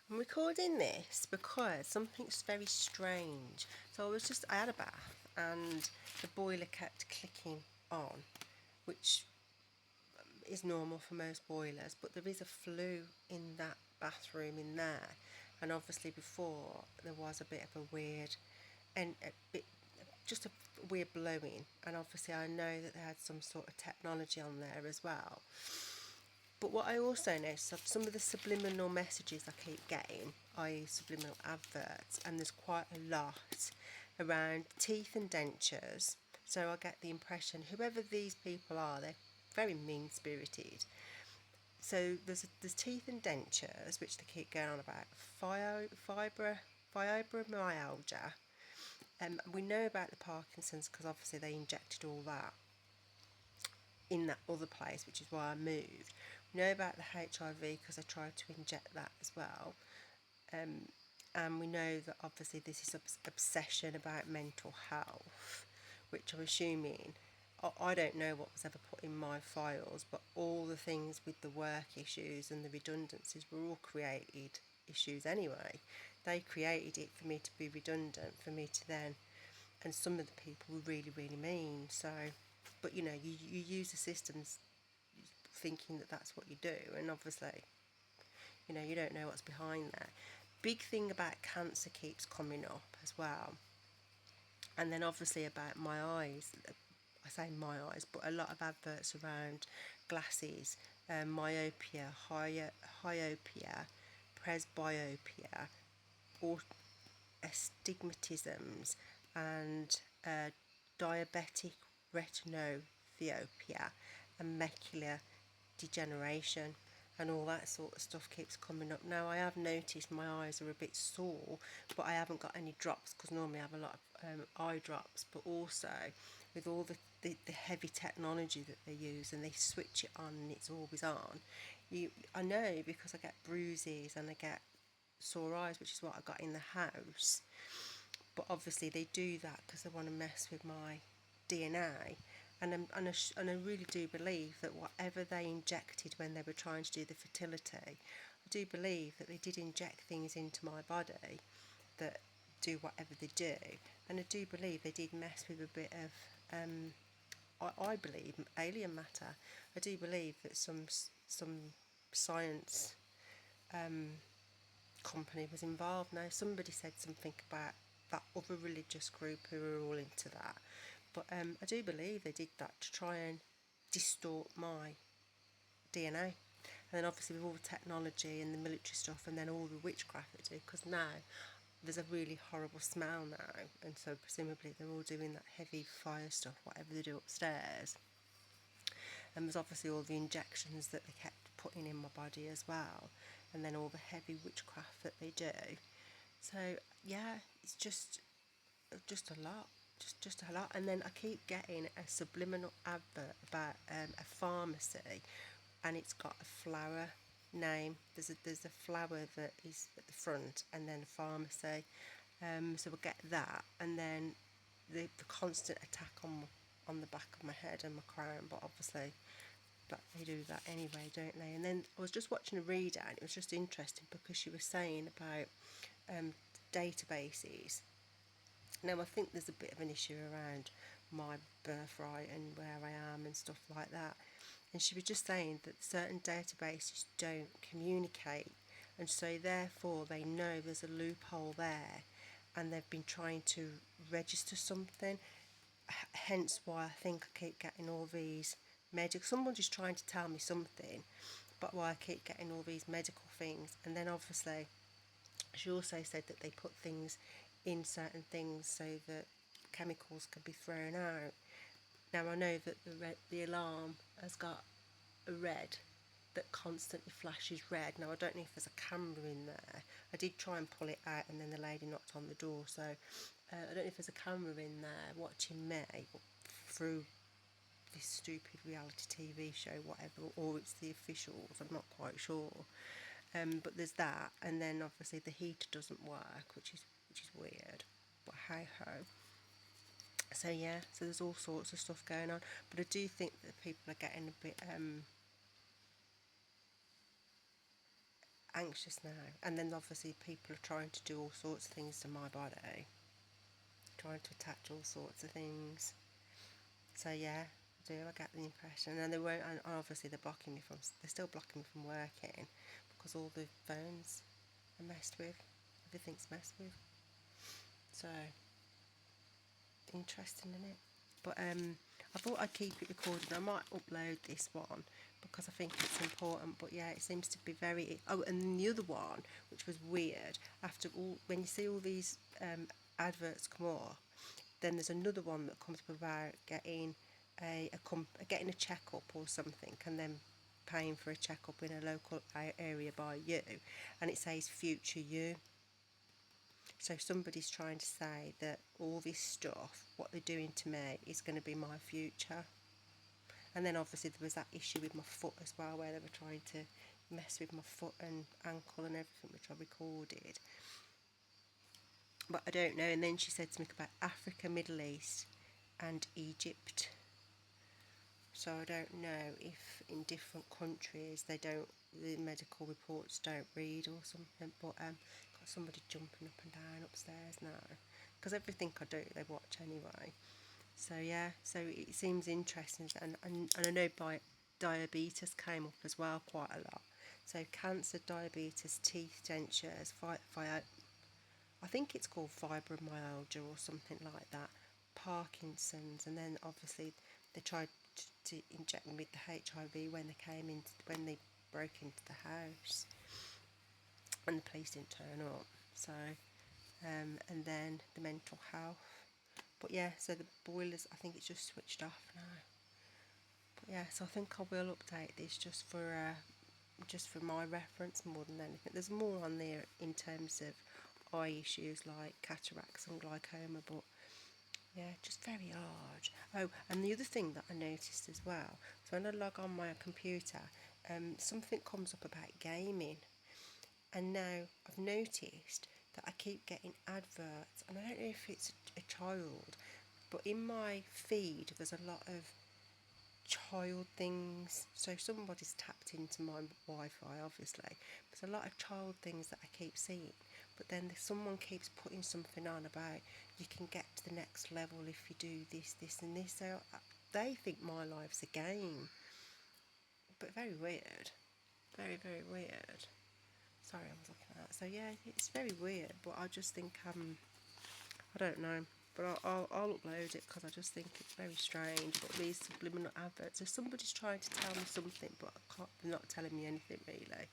I'm recording this because something's very strange. So I had a bath and the boiler kept clicking on, which is normal for most boilers, but there is a flue in that bathroom in there. And obviously before there was a bit of a weird and a bit just a weird blowing, and obviously I know that they had some sort of technology on there as well. But what I also noticed of some of the subliminal messages I keep getting, i.e. subliminal adverts, and there's quite a lot around teeth and dentures. So I get the impression whoever these people are, they're very mean-spirited. So there's teeth and dentures, which they keep going on about, fibromyalgia. We know about the Parkinson's because obviously they injected all that in that other place, which is why I moved. We know about the HIV because I tried to inject that as well. And we know that obviously this is obsession about mental health, which I'm assuming, I don't know what was ever put in my files, but all the things with the work issues and the redundancies were all created issues anyway. They created it for me to be redundant, for me to then, and some of the people were really, really mean. So, but you use the systems thinking that that's what you do, and obviously, you don't know what's behind there. Big thing about cancer keeps coming up as well. And then obviously about my eyes, I say my eyes, but a lot of adverts around glasses, myopia, hyopia, presbyopia, or astigmatisms, and diabetic retinopathy and macular degeneration, and all that sort of stuff keeps coming up. Now I have noticed my eyes are a bit sore, but I haven't got any drops because normally I have a lot of eye drops. But also with all the heavy technology that they use, and they switch it on and it's always on, I know because I get bruises and I get sore eyes, which is what I got in the house. But obviously they do that because they want to mess with my DNA. And I really do believe that whatever they injected when they were trying to do the fertility, I do believe that they did inject things into my body that do whatever they do. And I do believe they did mess with a bit of, I believe, alien matter. I do believe that some science company was involved. Now somebody said something about that other religious group who were all into that, but I do believe they did that to try and distort my DNA. And then obviously with all the technology and the military stuff, and then all the witchcraft they do, because now there's a really horrible smell now, and so presumably they're all doing that heavy fire stuff, whatever they do upstairs. And there's obviously all the injections that they kept putting in my body as well, and then all the heavy witchcraft that they do. So yeah, it's just a lot, just a lot. And then I keep getting a subliminal advert about a pharmacy, and it's got a flower name. There's a flower that is at the front, and then a pharmacy. So we'll get that, and then the constant attack on the back of my head and my crown. But obviously, but they do that anyway, don't they? And then I was just watching a reader, and it was just interesting because she was saying about databases. Now I think there's a bit of an issue around my birthright and where I am and stuff like that. And she was just saying that certain databases don't communicate, and so therefore they know there's a loophole there, and they've been trying to register something. Hence why I think I keep getting all these medical. Someone's just trying to tell me something, but why I keep getting all these medical things. And then obviously she also said that they put things in certain things so that chemicals can be thrown out. Now I know that the alarm has got a red that constantly flashes red. Now I don't know if there's a camera in there. I did try and pull it out, and then the lady knocked on the door, so I don't know if there's a camera in there watching me through this stupid reality TV show, whatever, or it's the officials, I'm not quite sure. But there's that, and then obviously the heater doesn't work, which is weird, but hey ho. So yeah, so there's all sorts of stuff going on, but I do think that people are getting a bit anxious now. And then obviously people are trying to do all sorts of things to my body, trying to attach all sorts of things. So yeah, I get the impression. And they won't, and obviously they're still blocking me from working because all the phones are messed with, everything's messed with. So interesting, isn't it? But I thought I'd keep it recorded. I might upload this one because I think it's important. But yeah, it seems to be very. Oh, and the other one, which was weird, after all, when you see all these adverts come up, then there's another one that comes up about getting getting a checkup or something, and then paying for a checkup in a local area by you, and it says future you. So somebody's trying to say that all this stuff, what they're doing to me, is going to be my future. And then obviously there was that issue with my foot as well, where they were trying to mess with my foot and ankle and everything, which I recorded. But I don't know. And then she said something about Africa, Middle East and Egypt. So I don't know if in different countries the medical reports don't read or something. But got somebody jumping up and down upstairs now, because everything I do they watch anyway. So yeah, so it seems interesting, and I know diabetes came up as well quite a lot. So cancer, diabetes, teeth, dentures, I think it's called fibromyalgia or something like that, Parkinson's, and then obviously they tried to inject me with the HIV when they broke into the house, and the police didn't turn up. So, and then the mental health. But yeah, so the boilers, I think it's just switched off now. But yeah, so I think I will update this just for my reference more than anything. There's more on there in terms of eye issues like cataracts and glaucoma, but yeah, just very hard. Oh, and the other thing that I noticed as well, so when I log on my computer, something comes up about gaming, and now I've noticed that I keep getting adverts, and I don't know if it's a child, but in my feed there's a lot of child things. So somebody's tapped into my Wi-Fi, obviously. There's a lot of child things that I keep seeing, but then someone keeps putting something on about you can get to the next level if you do this, this and this. So they think my life's a game, but very weird, very, very weird. Sorry, I was looking at that. So yeah, it's very weird, but I just think I don't know, but I'll upload it because I just think it's very strange. But these subliminal adverts, if somebody's trying to tell me something, but they're not telling me anything really.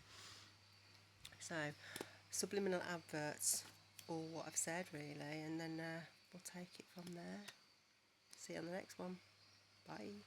So subliminal adverts, or what I've said really, and then we'll take it from there. See you on the next one. Bye.